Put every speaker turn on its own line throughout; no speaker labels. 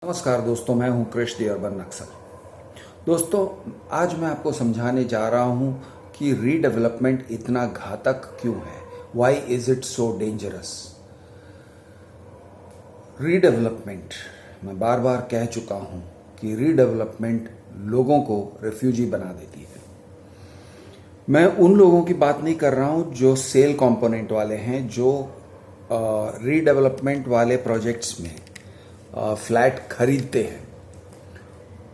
नमस्कार दोस्तों, मैं हूं कृष दी अर्बन नक्सल। दोस्तों, आज मैं आपको समझाने जा रहा हूं कि रीडेवलपमेंट इतना घातक क्यों है। Why is it so dangerous. Redevelopment, मैं बार बार कह चुका हूं कि रीडेवलपमेंट लोगों को रेफ्यूजी बना देती है। मैं उन लोगों की बात नहीं कर रहा हूं जो सेल कंपोनेंट वाले हैं, जो रीडेवलपमेंट वाले प्रोजेक्ट्स में फ्लैट खरीदते हैं।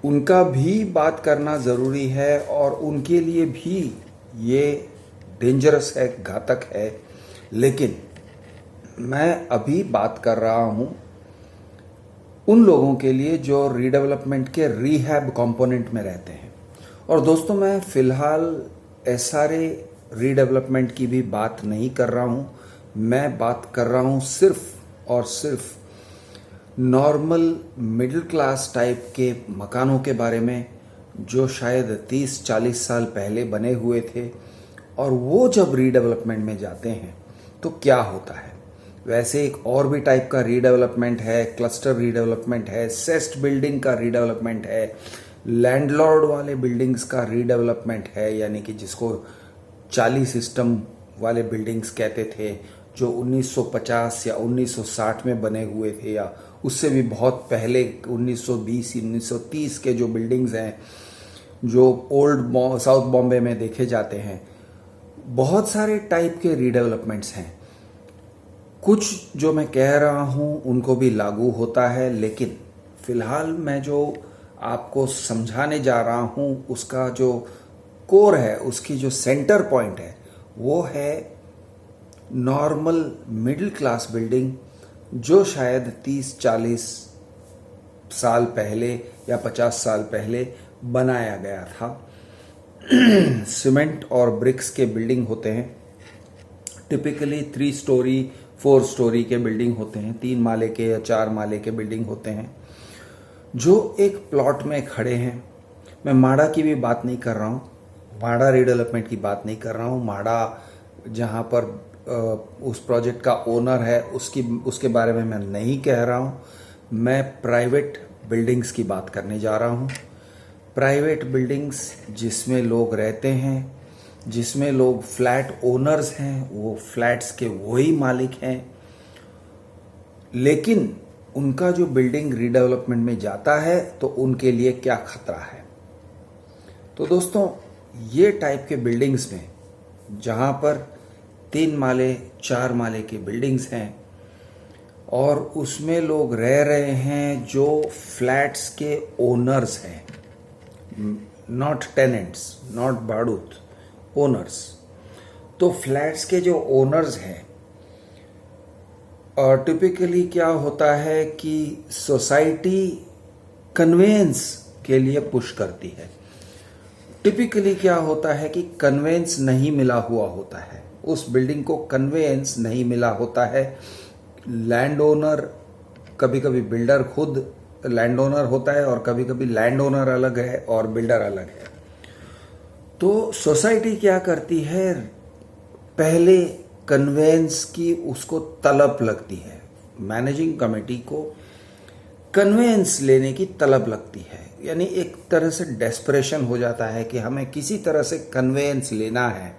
उनका भी बात करना ज़रूरी है और उनके लिए भी ये डेंजरस है, घातक है। लेकिन मैं अभी बात कर रहा हूँ उन लोगों के लिए जो रीडेवलपमेंट के रीहैब कंपोनेंट में रहते हैं। और दोस्तों, मैं फ़िलहाल एसआरए रीडेवलपमेंट की भी बात नहीं कर रहा हूँ। मैं बात कर रहा हूँ सिर्फ और सिर्फ नॉर्मल मिडिल क्लास टाइप के मकानों के बारे में, जो शायद 30-40 साल पहले बने हुए थे। और वो जब रीडेवलपमेंट में जाते हैं तो क्या होता है। वैसे एक और भी टाइप का रीडेवलपमेंट है, क्लस्टर रीडेवलपमेंट है, सेस्ट बिल्डिंग का रीडेवलपमेंट है, लैंडलॉर्ड वाले बिल्डिंग्स का रीडेवलपमेंट है, यानी कि जिसको चाली सिस्टम वाले बिल्डिंग्स कहते थे, जो 1950 या 1960 में बने हुए थे, या उससे भी बहुत पहले 1920-1930 के जो बिल्डिंग्स हैं, जो ओल्ड साउथ बॉम्बे में देखे जाते हैं। बहुत सारे टाइप के रीडेवलपमेंट्स हैं। कुछ जो मैं कह रहा हूं उनको भी लागू होता है, लेकिन फिलहाल मैं जो आपको समझाने जा रहा हूं उसका जो कोर है, उसकी जो सेंटर पॉइंट है, वो है नॉर्मल मिडिल क्लास बिल्डिंग, जो शायद 30-40 साल पहले या 50 साल पहले बनाया गया था। सीमेंट और ब्रिक्स के बिल्डिंग होते हैं। टिपिकली 3 स्टोरी 4 स्टोरी के बिल्डिंग होते हैं, 3 माले के या 4 माले के बिल्डिंग होते हैं, जो एक प्लॉट में खड़े हैं। मैं माड़ा की भी बात नहीं कर रहा हूँ, माड़ा रीडेवलपमेंट की बात नहीं कर रहा हूँ। माड़ा जहाँ पर उस प्रोजेक्ट का ओनर है, उसके बारे में मैं नहीं कह रहा हूँ। मैं प्राइवेट बिल्डिंग्स की बात करने जा रहा हूँ। प्राइवेट बिल्डिंग्स जिसमें लोग रहते हैं, जिसमें लोग फ्लैट ओनर्स हैं, वो फ्लैट्स के वही मालिक हैं, लेकिन उनका जो बिल्डिंग रीडेवलपमेंट में जाता है तो उनके लिए क्या खतरा है। तो दोस्तों, ये टाइप के बिल्डिंग्स में जहाँ पर 3 माले 4 माले की बिल्डिंग्स हैं और उसमें लोग रह रहे हैं जो फ्लैट्स के ओनर्स हैं, नॉट टेनेंट्स, नॉट बाड़ूत, ओनर्स। तो फ्लैट्स के जो ओनर्स हैं, और टिपिकली क्या होता है कि सोसाइटी कन्वेंस के लिए पुश करती है। टिपिकली क्या होता है कि कन्वेंस नहीं मिला हुआ होता है, उस बिल्डिंग को कन्वेंस नहीं मिला होता है। लैंड ओनर, कभी कभी बिल्डर खुद लैंड ओनर होता है, और कभी कभी लैंड ओनर अलग है और बिल्डर अलग है। तो सोसाइटी क्या करती है, पहले कन्वेंस की उसको तलब लगती है। मैनेजिंग कमेटी को कन्वेंस लेने की तलब लगती है, यानी एक तरह से डेस्परेशन हो जाता है कि हमें किसी तरह से कन्वेंस लेना है,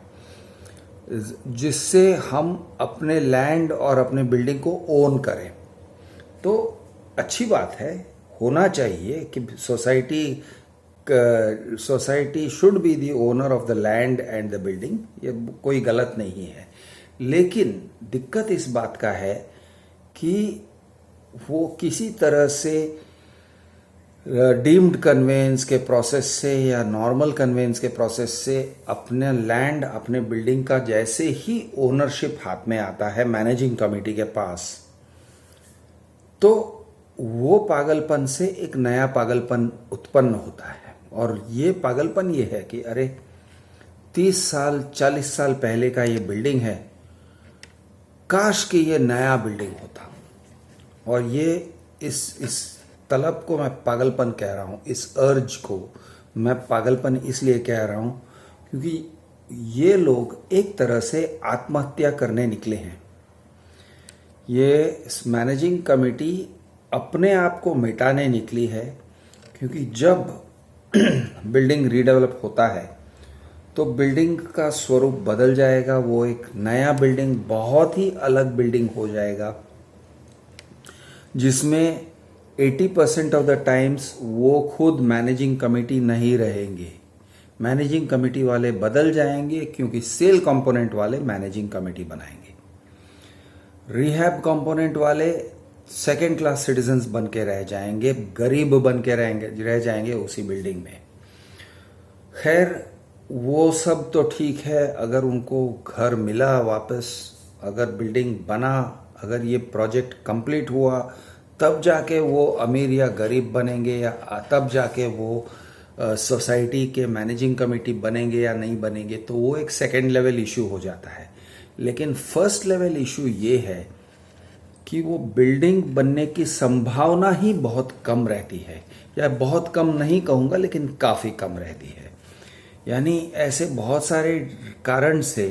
जिससे हम अपने लैंड और अपने बिल्डिंग को ओन करें। तो अच्छी बात है, होना चाहिए कि society should be the owner of the land and the building, ये कोई गलत नहीं है। लेकिन दिक्कत इस बात का है कि वो किसी तरह से डीम्ड कन्वेंस के प्रोसेस से या नॉर्मल कन्वेंस के प्रोसेस से अपने लैंड, अपने बिल्डिंग का जैसे ही ओनरशिप हाथ में आता है मैनेजिंग कमेटी के पास, तो वो पागलपन से एक नया पागलपन उत्पन्न होता है। और ये पागलपन ये है कि अरे 30 साल 40 साल पहले का ये बिल्डिंग है, काश कि ये नया बिल्डिंग होता। और ये इस तलब को मैं पागलपन कह रहा हूँ, इस अर्ज को मैं पागलपन इसलिए कह रहा हूँ क्योंकि ये लोग एक तरह से आत्महत्या करने निकले हैं। ये मैनेजिंग कमेटी अपने आप को मिटाने निकली है, क्योंकि जब बिल्डिंग रीडेवलप होता है तो बिल्डिंग का स्वरूप बदल जाएगा। वो एक नया बिल्डिंग, बहुत ही अलग बिल्डिंग हो जाएगा, जिसमें 80% ऑफ द टाइम्स वो खुद मैनेजिंग कमेटी नहीं रहेंगे। मैनेजिंग कमेटी वाले बदल जाएंगे, क्योंकि सेल कंपोनेंट वाले मैनेजिंग कमेटी बनाएंगे। रिहैब कंपोनेंट वाले सेकेंड क्लास सिटीजन्स बन के रह जाएंगे, गरीब बन के रह जाएंगे उसी बिल्डिंग में। खैर, वो सब तो ठीक है, अगर उनको घर मिला वापस, अगर बिल्डिंग बना, अगर ये प्रोजेक्ट कंप्लीट हुआ, तब जाके वो अमीर या गरीब बनेंगे, या तब जाके वो सोसाइटी के मैनेजिंग कमेटी बनेंगे या नहीं बनेंगे, तो वो एक सेकेंड लेवल इशू हो जाता है। लेकिन फर्स्ट लेवल इशू ये है कि वो बिल्डिंग बनने की संभावना ही बहुत कम रहती है, या बहुत कम नहीं कहूँगा, लेकिन काफ़ी कम रहती है। यानी ऐसे बहुत सारे कारण से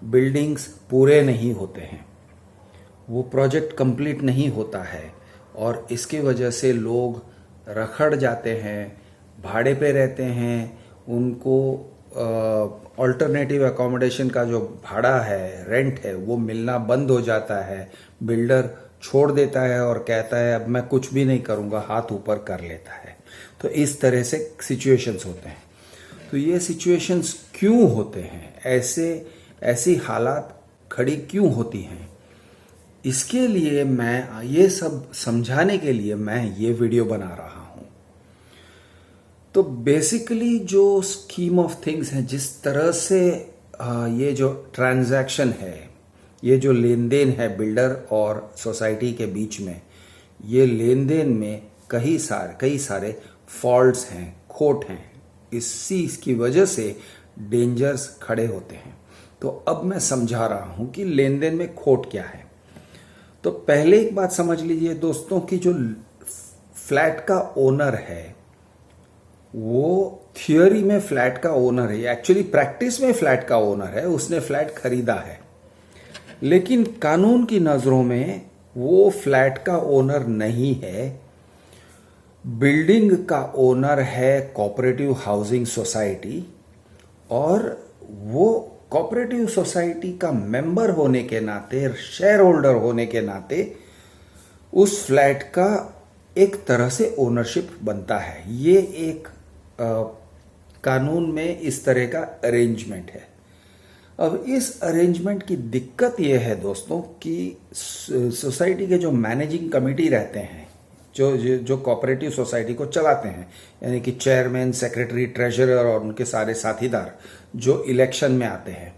बिल्डिंग्स पूरे नहीं होते हैं, वो प्रोजेक्ट कंप्लीट नहीं होता है, और इसकी वजह से लोग रखड़ जाते हैं, भाड़े पे रहते हैं, उनको अल्टरनेटिव अकोमोडेशन का जो भाड़ा है, रेंट है, वो मिलना बंद हो जाता है। बिल्डर छोड़ देता है और कहता है अब मैं कुछ भी नहीं करूँगा, हाथ ऊपर कर लेता है। तो इस तरह से सिचुएशंस होते हैं। तो ये सिचुएशंस क्यों होते हैं, ऐसी हालात खड़ी क्यों होती हैं, इसके लिए मैं ये सब समझाने के लिए मैं ये वीडियो बना रहा हूँ। तो बेसिकली जो स्कीम ऑफ थिंग्स है, जिस तरह से ये जो ट्रांजैक्शन है, ये जो लेन देन है बिल्डर और सोसाइटी के बीच में, ये लेन देन में कई सारे फॉल्ट्स हैं, खोट हैं। इसकी वजह से डेंजर्स खड़े होते हैं। तो अब मैं समझा रहा हूं कि लेन देन में खोट क्या है। तो पहले एक बात समझ लीजिए दोस्तों, कि जो फ्लैट का ओनर है, वो थियोरी में फ्लैट का ओनर है, एक्चुअली प्रैक्टिस में फ्लैट का ओनर है, उसने फ्लैट खरीदा है, लेकिन कानून की नजरों में वो फ्लैट का ओनर नहीं है। बिल्डिंग का ओनर है कोऑपरेटिव हाउसिंग सोसाइटी, और वो कोऑपरेटिव सोसाइटी का मेंबर होने के नाते, शेयर होल्डर होने के नाते, उस फ्लैट का एक तरह से ओनरशिप बनता है। ये एक कानून में इस तरह का अरेंजमेंट है। अब इस अरेंजमेंट की दिक्कत यह है दोस्तों कि सोसाइटी के जो मैनेजिंग कमेटी रहते हैं, जो कोऑपरेटिव सोसाइटी को चलाते हैं, यानी कि चेयरमैन, सेक्रेटरी, ट्रेजरर और उनके सारे साथीदार जो इलेक्शन में आते हैं,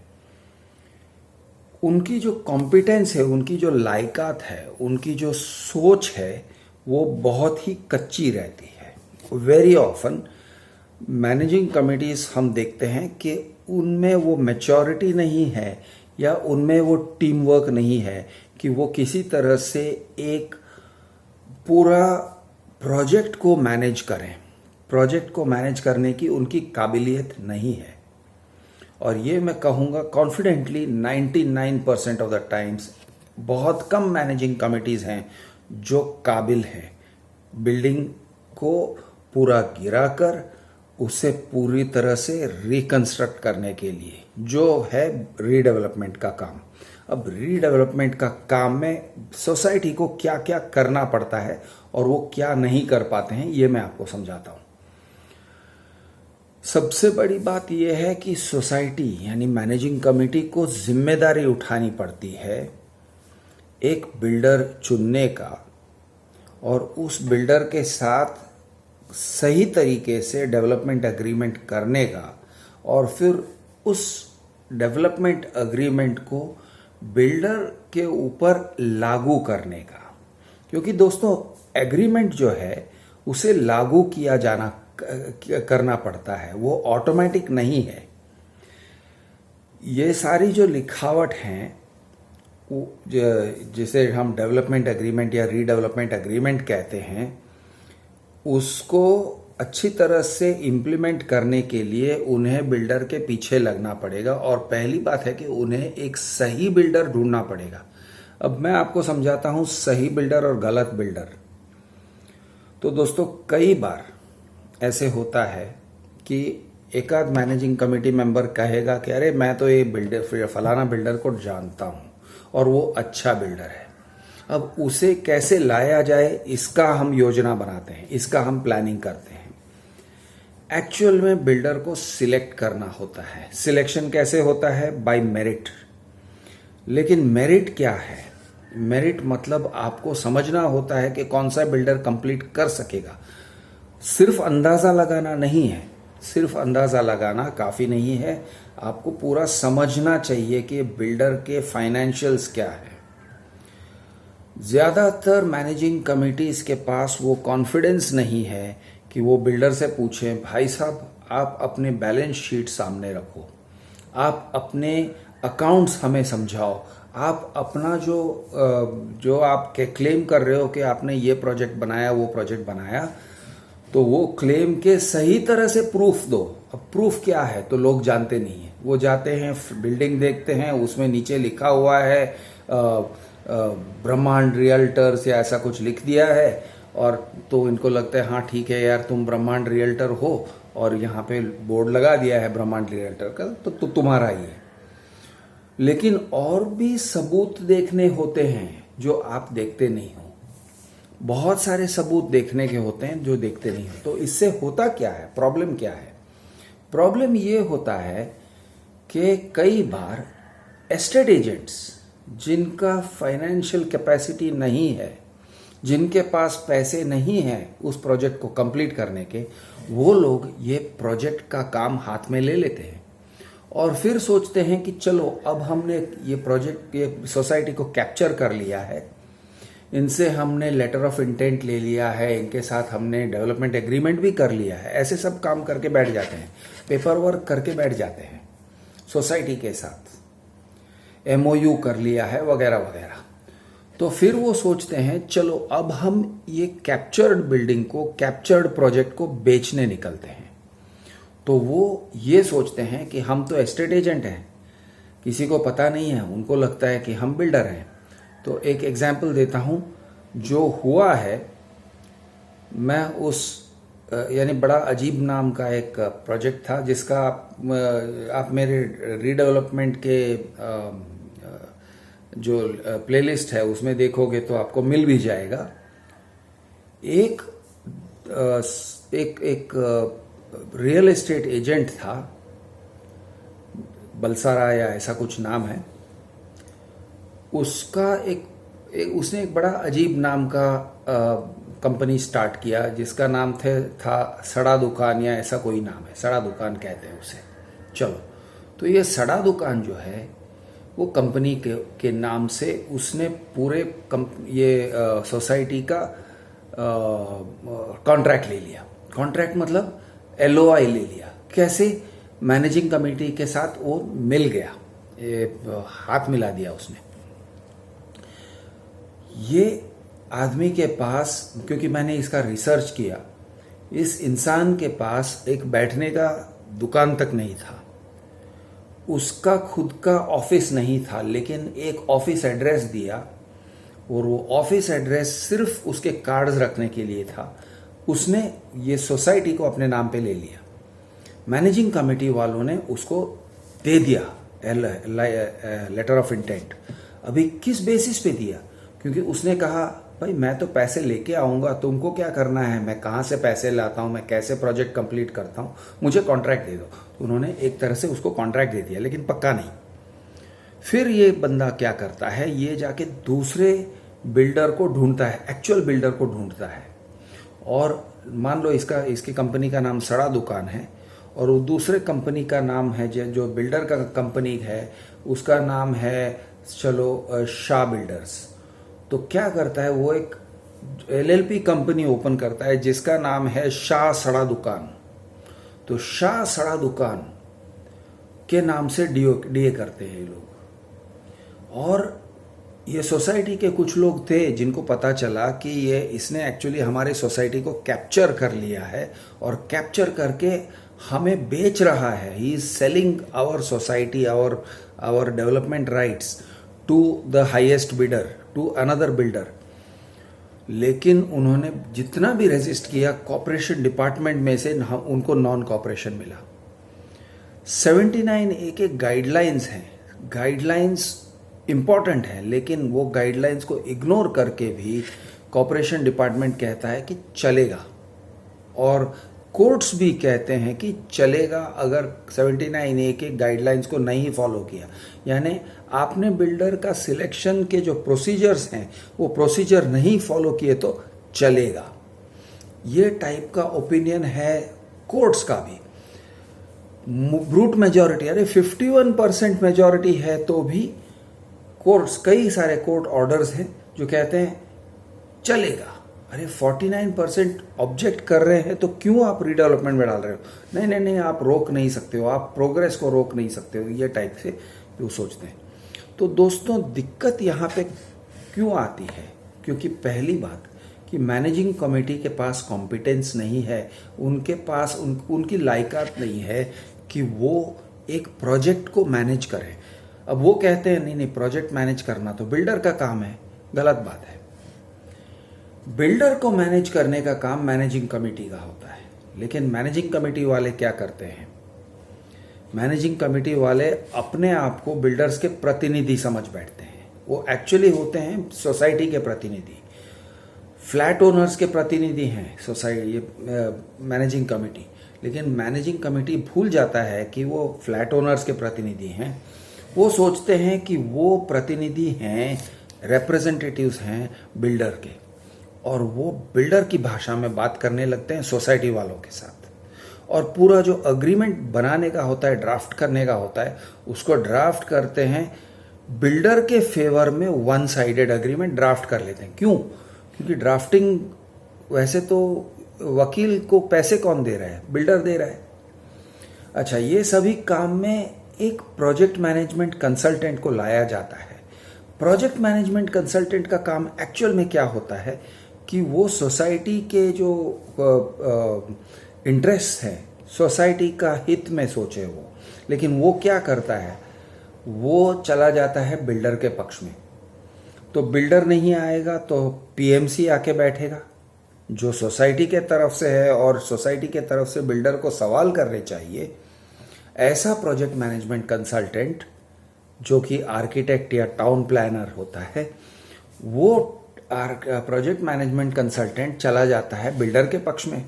उनकी जो कॉम्पिटेंस है, उनकी जो लायकात है, उनकी जो सोच है, वो बहुत ही कच्ची रहती है। वेरी ऑफन मैनेजिंग कमिटीज हम देखते हैं कि उनमें वो मैच्योरिटी नहीं है, या उनमें वो टीम वर्क नहीं है कि वो किसी तरह से एक पूरा प्रोजेक्ट को मैनेज करें। प्रोजेक्ट को मैनेज करने की उनकी काबिलियत नहीं है। और ये मैं कहूँगा कॉन्फिडेंटली 99% ऑफ द टाइम्स बहुत कम मैनेजिंग कमिटीज़ हैं जो काबिल हैं बिल्डिंग को पूरा गिराकर उसे पूरी तरह से रिकंस्ट्रक्ट करने के लिए, जो है रीडेवलपमेंट का काम। अब रीडेवलपमेंट का काम में सोसाइटी को क्या क्या करना पड़ता है और वो क्या नहीं कर पाते हैं, ये मैं आपको समझाता हूँ। सबसे बड़ी बात यह है कि सोसाइटी यानी मैनेजिंग कमेटी को जिम्मेदारी उठानी पड़ती है एक बिल्डर चुनने का, और उस बिल्डर के साथ सही तरीके से डेवलपमेंट एग्रीमेंट करने का, और फिर उस डेवलपमेंट एग्रीमेंट को बिल्डर के ऊपर लागू करने का। क्योंकि दोस्तों एग्रीमेंट जो है उसे लागू करना पड़ता है, वो ऑटोमेटिक नहीं है। ये सारी जो लिखावट हैं, जिसे हम डेवलपमेंट एग्रीमेंट या रीडेवलपमेंट एग्रीमेंट कहते हैं, उसको अच्छी तरह से इम्प्लीमेंट करने के लिए उन्हें बिल्डर के पीछे लगना पड़ेगा। और पहली बात है कि उन्हें एक सही बिल्डर ढूंढना पड़ेगा। अब मैं आपको समझाता हूँ सही बिल्डर और गलत बिल्डर। तो दोस्तों कई बार ऐसे होता है कि एक आध मैनेजिंग कमेटी मेंबर कहेगा कि अरे मैं तो ये बिल्डर फलाना बिल्डर को जानता हूँ और वो अच्छा बिल्डर है। अब उसे कैसे लाया जाए इसका हम योजना बनाते हैं, इसका हम प्लानिंग करते हैं। एक्चुअल में बिल्डर को सिलेक्ट करना होता है। सिलेक्शन कैसे होता है? Bye merit. लेकिन मेरिट क्या है? मेरिट मतलब आपको समझना होता है कि कौन सा बिल्डर कंप्लीट कर सकेगा। सिर्फ अंदाजा लगाना नहीं है, सिर्फ अंदाजा लगाना काफी नहीं है, आपको पूरा समझना चाहिए कि बिल्डर के फाइनेंशियल्स क्या है। ज्यादातर मैनेजिंग कमिटीज के पास वो कॉन्फिडेंस नहीं है कि वो बिल्डर से पूछें, भाई साहब आप अपने बैलेंस शीट सामने रखो, आप अपने अकाउंट्स हमें समझाओ, आप अपना जो आप क्लेम कर रहे हो कि आपने ये प्रोजेक्ट बनाया वो प्रोजेक्ट बनाया, तो वो क्लेम के सही तरह से प्रूफ दो। अब प्रूफ क्या है तो लोग जानते नहीं है। वो जाते हैं बिल्डिंग देखते हैं, उसमें नीचे लिखा हुआ है ब्रह्मांड रियल्टर्स या ऐसा कुछ लिख दिया है, और तो इनको लगता है हाँ ठीक है यार तुम ब्रह्मांड रियल्टर हो और यहाँ पे बोर्ड लगा दिया है ब्रह्मांड रियल्टर का, तो तुम्हारा ही है। लेकिन और भी सबूत देखने होते हैं जो आप देखते नहीं हो। बहुत सारे सबूत देखने के होते हैं जो देखते नहीं हो। तो इससे होता क्या है? प्रॉब्लम क्या है? प्रॉब्लम ये होता है कि कई बार एस्टेट एजेंट्स जिनका फाइनेंशियल कैपेसिटी नहीं है, जिनके पास पैसे नहीं हैं उस प्रोजेक्ट को कंप्लीट करने के, वो लोग ये प्रोजेक्ट का काम हाथ में ले लेते हैं और फिर सोचते हैं कि चलो अब हमने ये प्रोजेक्ट, ये सोसाइटी को कैप्चर कर लिया है, इनसे हमने लेटर ऑफ इंटेंट ले लिया है, इनके साथ हमने डेवलपमेंट एग्रीमेंट भी कर लिया है, ऐसे सब काम करके बैठ जाते हैं, पेपर वर्क करके बैठ जाते हैं सोसाइटी के साथ, MOU कर लिया है वगैरह वगैरह। तो फिर वो सोचते हैं चलो अब हम ये कैप्चर्ड बिल्डिंग को, कैप्चर्ड प्रोजेक्ट को बेचने निकलते हैं। तो वो ये सोचते हैं कि हम तो एस्टेट एजेंट हैं, किसी को पता नहीं है, उनको लगता है कि हम बिल्डर हैं। तो एक एग्जाम्पल देता हूँ जो हुआ है। मैं उस यानी बड़ा अजीब नाम का एक प्रोजेक्ट था जिसका आप मेरे रीडेवलपमेंट के जो प्लेलिस्ट है उसमें देखोगे तो आपको मिल भी जाएगा। एक रियल एस्टेट एजेंट था, बलसारा या ऐसा कुछ नाम है उसका। उसने एक बड़ा अजीब नाम का कंपनी स्टार्ट किया जिसका नाम था सड़ा दुकान या ऐसा कोई नाम है, सड़ा दुकान कहते हैं उसे। चलो, तो ये सड़ा दुकान जो है वो कंपनी के नाम से उसने पूरे सोसाइटी का कॉन्ट्रैक्ट ले लिया। कॉन्ट्रैक्ट मतलब LOI ले लिया। कैसे? मैनेजिंग कमेटी के साथ वो मिल गया, हाथ मिला दिया उसने। ये आदमी के पास, क्योंकि मैंने इसका रिसर्च किया, इस इंसान के पास एक बैठने का दुकान तक नहीं था, उसका खुद का ऑफिस नहीं था, लेकिन एक ऑफिस एड्रेस दिया और वो ऑफिस एड्रेस सिर्फ उसके कार्ड्स रखने के लिए था। उसने ये सोसाइटी को अपने नाम पे ले लिया। मैनेजिंग कमेटी वालों ने उसको दे दिया लेटर ऑफ इंटेंट। अभी किस बेसिस पे दिया? क्योंकि उसने कहा भाई मैं तो पैसे लेके आऊंगा, तुमको क्या करना है, मैं कहाँ से पैसे लाता हूँ, मैं कैसे प्रोजेक्ट कंप्लीट करता हूँ, मुझे कॉन्ट्रैक्ट दे दो। तो उन्होंने एक तरह से उसको कॉन्ट्रैक्ट दे दिया, लेकिन पक्का नहीं। फिर ये बंदा क्या करता है, ये जाके दूसरे बिल्डर को ढूंढता है, एक्चुअल बिल्डर को ढूंढता है। और मान लो इसकी कंपनी का नाम सड़ा दुकान है और वो दूसरे कंपनी का नाम है, जो बिल्डर का कंपनी है उसका नाम है चलो शाह बिल्डर्स। तो क्या करता है, वो एक LLP कंपनी ओपन करता है जिसका नाम है शाह सड़ा दुकान। तो शाह सड़ा दुकान के नाम से डीए करते हैं ये लोग। और ये सोसाइटी के कुछ लोग थे जिनको पता चला कि इसने एक्चुअली हमारे सोसाइटी को कैप्चर कर लिया है और कैप्चर करके हमें बेच रहा है। He is selling our society, our development rights to the highest bidder, to another builder. लेकिन उन्होंने जितना भी रेजिस्ट किया, कॉर्पोरेशन डिपार्टमेंट में से उनको नॉन कॉर्पोरेशन मिला। 79A के गाइडलाइंस हैं, गाइडलाइंस इंपॉर्टेंट है, लेकिन वो गाइडलाइंस को इग्नोर करके भी कॉर्पोरेशन डिपार्टमेंट कहता है कि चलेगा, और कोर्ट्स भी कहते हैं कि चलेगा अगर 79A के गाइडलाइंस को नहीं फॉलो किया। यानी आपने बिल्डर का सिलेक्शन के जो प्रोसीजर्स हैं वो प्रोसीजर नहीं फॉलो किए तो चलेगा। ये टाइप का ओपिनियन है कोर्ट्स का भी। ब्रूट मेजॉरिटी, अरे 51% मेजॉरिटी है तो भी कोर्ट्स, कई सारे कोर्ट ऑर्डर्स हैं जो कहते हैं चलेगा। अरे 49% ऑब्जेक्ट कर रहे हैं तो क्यों आप रीडेवलपमेंट में डाल रहे हो? नहीं नहीं नहीं, आप रोक नहीं सकते हो, आप प्रोग्रेस को रोक नहीं सकते हो, ये टाइप से वो सोचते हैं। तो दोस्तों, दिक्कत यहाँ पे क्यों आती है? क्योंकि पहली बात कि मैनेजिंग कमेटी के पास कॉम्पिटेंस नहीं है, उनके पास उनकी लायकात नहीं है कि वो एक प्रोजेक्ट को मैनेज करें। अब वो कहते हैं नहीं नहीं, प्रोजेक्ट मैनेज करना तो बिल्डर का काम है। गलत बात है। बिल्डर को मैनेज करने का काम मैनेजिंग कमेटी का होता है। लेकिन मैनेजिंग कमेटी वाले क्या करते हैं? मैनेजिंग कमेटी वाले अपने आप को बिल्डर्स के प्रतिनिधि समझ बैठते हैं। वो एक्चुअली होते हैं सोसाइटी के प्रतिनिधि, फ्लैट ओनर्स के प्रतिनिधि हैं सोसाइटी, ये मैनेजिंग कमेटी। लेकिन मैनेजिंग कमेटी भूल जाता है कि वो फ्लैट ओनर्स के प्रतिनिधि हैं। वो सोचते हैं कि वो प्रतिनिधि हैं, रिप्रेजेंटेटिव्स हैं बिल्डर के, और वो बिल्डर की भाषा में बात करने लगते हैं सोसाइटी वालों के साथ। और पूरा जो अग्रीमेंट बनाने का होता है, ड्राफ्ट करने का होता है, उसको ड्राफ्ट करते हैं बिल्डर के फेवर में। वन साइडेड अग्रीमेंट ड्राफ्ट कर लेते हैं। क्यों? क्योंकि ड्राफ्टिंग, वैसे तो वकील को पैसे कौन दे रहा है? बिल्डर दे रहा है। अच्छा, ये सभी काम में एक प्रोजेक्ट मैनेजमेंट कंसल्टेंट को लाया जाता है। प्रोजेक्ट मैनेजमेंट कंसल्टेंट का काम एक्चुअल में क्या होता है कि वो सोसाइटी के जो इंटरेस्ट हैं, सोसाइटी का हित में सोचे वो। लेकिन वो क्या करता है? वो चला जाता है बिल्डर के पक्ष में। तो बिल्डर नहीं आएगा तो पीएमसी आके बैठेगा, जो सोसाइटी के तरफ से है, और सोसाइटी के तरफ से बिल्डर को सवाल करने चाहिए। ऐसा प्रोजेक्ट मैनेजमेंट कंसल्टेंट, जो कि आर्किटेक्ट या टाउन प्लानर होता है, वो प्रोजेक्ट मैनेजमेंट कंसल्टेंट चला जाता है बिल्डर के पक्ष में।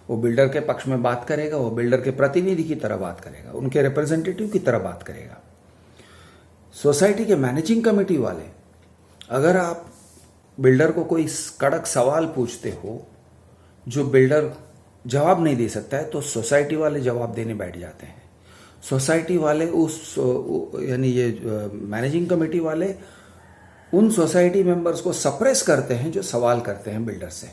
वो बिल्डर के पक्ष में बात करेगा, वो बिल्डर के प्रतिनिधि की तरह बात करेगा, उनके रिप्रेजेंटेटिव की तरह बात करेगा। सोसाइटी के मैनेजिंग कमेटी वाले, अगर आप बिल्डर को कोई कड़क सवाल पूछते हो जो बिल्डर जवाब नहीं दे सकता है, तो सोसाइटी वाले जवाब देने बैठ जाते हैं। सोसाइटी वाले यानी ये मैनेजिंग कमेटी वाले उन सोसाइटी मेंबर्स को सप्रेस करते हैं जो सवाल करते हैं बिल्डर से।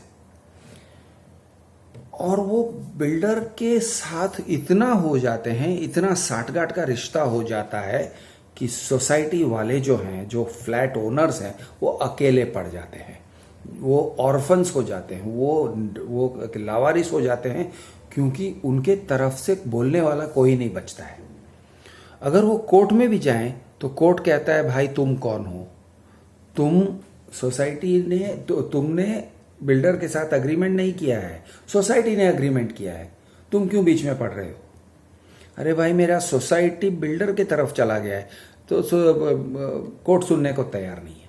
और वो बिल्डर के साथ इतना हो जाते हैं, इतना साठगांठ का रिश्ता हो जाता है कि सोसाइटी वाले जो हैं, जो फ्लैट ओनर्स हैं, वो अकेले पड़ जाते हैं, वो ऑर्फन्स हो जाते हैं, वो लावारिस हो जाते हैं, क्योंकि उनके तरफ से बोलने वाला कोई नहीं बचता है। अगर वो कोर्ट में भी जाएं तो कोर्ट कहता है भाई तुम कौन हो? तुम सोसाइटी ने, तो तुमने बिल्डर के साथ अग्रीमेंट नहीं किया है, सोसाइटी ने अग्रीमेंट किया है, तुम क्यों बीच में पड़ रहे हो? अरे भाई, मेरा सोसाइटी बिल्डर की तरफ चला गया है, तो कोर्ट सुनने को तैयार नहीं है।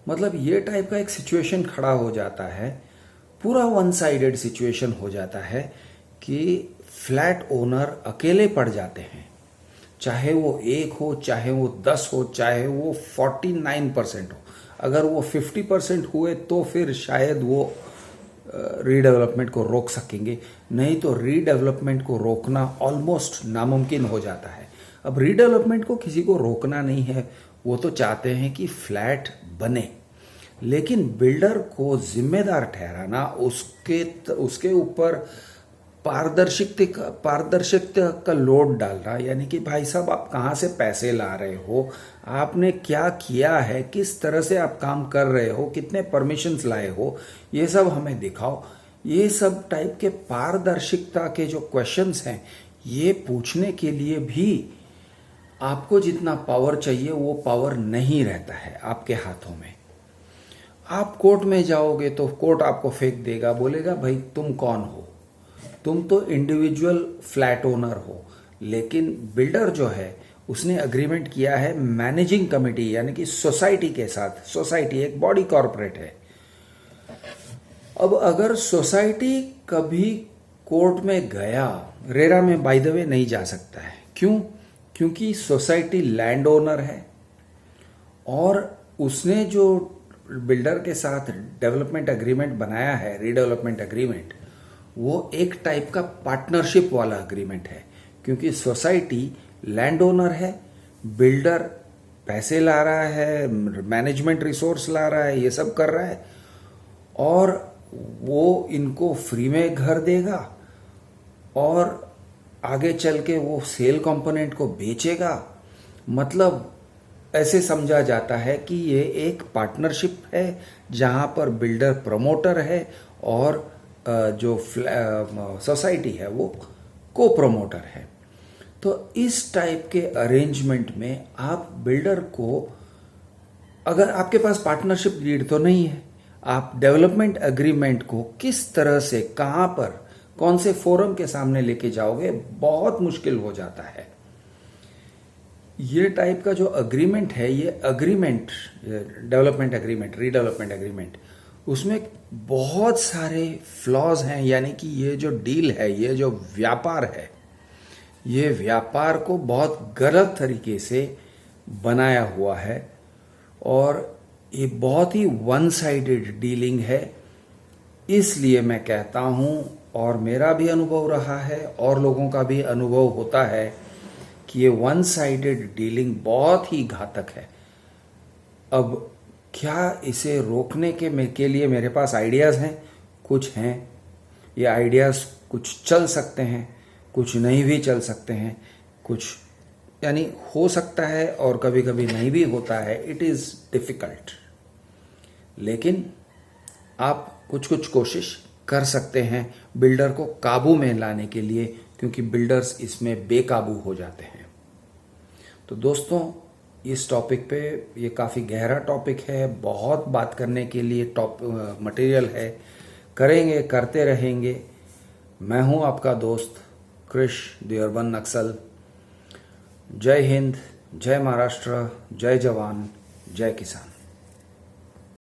मतलब ये टाइप का एक सिचुएशन खड़ा हो जाता है, पूरा वन साइडेड सिचुएशन हो जाता है कि फ्लैट ओनर अकेले पड़ जाते हैं। चाहे वो 1 हो, चाहे वो 10 हो, चाहे वो 49% हो। अगर वो 50% हुए तो फिर शायद वो रीडेवलपमेंट को रोक सकेंगे, नहीं तो रीडेवलपमेंट को रोकना ऑलमोस्ट नामुमकिन हो जाता है। अब रीडेवलपमेंट को किसी को रोकना नहीं है, वो तो चाहते हैं कि फ्लैट बने, लेकिन बिल्डर को जिम्मेदार ठहराना, उसके ऊपर पारदर्शिता का लोड डालना, यानी कि भाई साहब आप कहाँ से पैसे ला रहे हो, आपने क्या किया है, किस तरह से आप काम कर रहे हो, कितने परमिशंस लाए हो, ये सब हमें दिखाओ। ये सब टाइप के पारदर्शिता के जो क्वेश्चंस हैं, ये पूछने के लिए भी आपको जितना पावर चाहिए वो पावर नहीं रहता है आपके हाथों में। आप कोर्ट में जाओगे तो कोर्ट आपको फेंक देगा, बोलेगा भाई तुम कौन हो, तुम तो इंडिविजुअल फ्लैट ओनर हो। लेकिन बिल्डर जो है उसने अग्रीमेंट किया है मैनेजिंग कमेटी यानी कि सोसाइटी के साथ। सोसाइटी एक बॉडी कॉर्पोरेट है। अब अगर सोसाइटी कभी कोर्ट में गया, रेरा में बाय द वे नहीं जा सकता है। क्यों? क्योंकि सोसाइटी लैंड ओनर है और उसने जो बिल्डर के साथ डेवलपमेंट एग्रीमेंट बनाया है, रीडेवलपमेंट एग्रीमेंट, वो एक टाइप का पार्टनरशिप वाला एग्रीमेंट है। क्योंकि सोसाइटी लैंड ओनर है, बिल्डर पैसे ला रहा है, मैनेजमेंट रिसोर्स ला रहा है, ये सब कर रहा है और वो इनको फ्री में घर देगा और आगे चल के वो सेल कंपोनेंट को बेचेगा। मतलब ऐसे समझा जाता है कि ये एक पार्टनरशिप है जहां पर बिल्डर प्रमोटर है और जो सोसाइटी है वो को प्रमोटर है। तो इस टाइप के अरेंजमेंट में आप बिल्डर को, अगर आपके पास पार्टनरशिप डीड तो नहीं है, आप डेवलपमेंट एग्रीमेंट को किस तरह से, कहां पर, कौन से फोरम के सामने लेके जाओगे, बहुत मुश्किल हो जाता है। ये टाइप का जो अग्रीमेंट है, ये agreement, development agreement, redevelopment agreement, उसमें बहुत सारे फ्लॉज हैं। यानी कि ये जो डील है, ये जो व्यापार है, ये व्यापार को बहुत गलत तरीके से बनाया हुआ है और ये बहुत ही वन साइडेड डीलिंग है। इसलिए मैं कहता हूं, और मेरा भी अनुभव रहा है और लोगों का भी अनुभव होता है कि ये वन साइडेड डीलिंग बहुत ही घातक है। अब क्या इसे रोकने के लिए मेरे पास आइडियाज़ हैं? कुछ हैं। ये आइडियाज़ कुछ चल सकते हैं, कुछ नहीं भी चल सकते हैं, कुछ यानी हो सकता है और कभी कभी नहीं भी होता है। इट इज़ डिफ़िकल्ट, लेकिन आप कुछ कुछ कोशिश कर सकते हैं बिल्डर को काबू में लाने के लिए, क्योंकि बिल्डर्स इसमें बेकाबू हो जाते हैं। तो दोस्तों, इस टॉपिक पे, ये काफ़ी गहरा टॉपिक है, बहुत बात करने के लिए मटेरियल है, करेंगे, करते रहेंगे। मैं हूं आपका दोस्त कृष द अर्बन नक्सल। जय हिंद, जय महाराष्ट्र, जय जवान, जय किसान।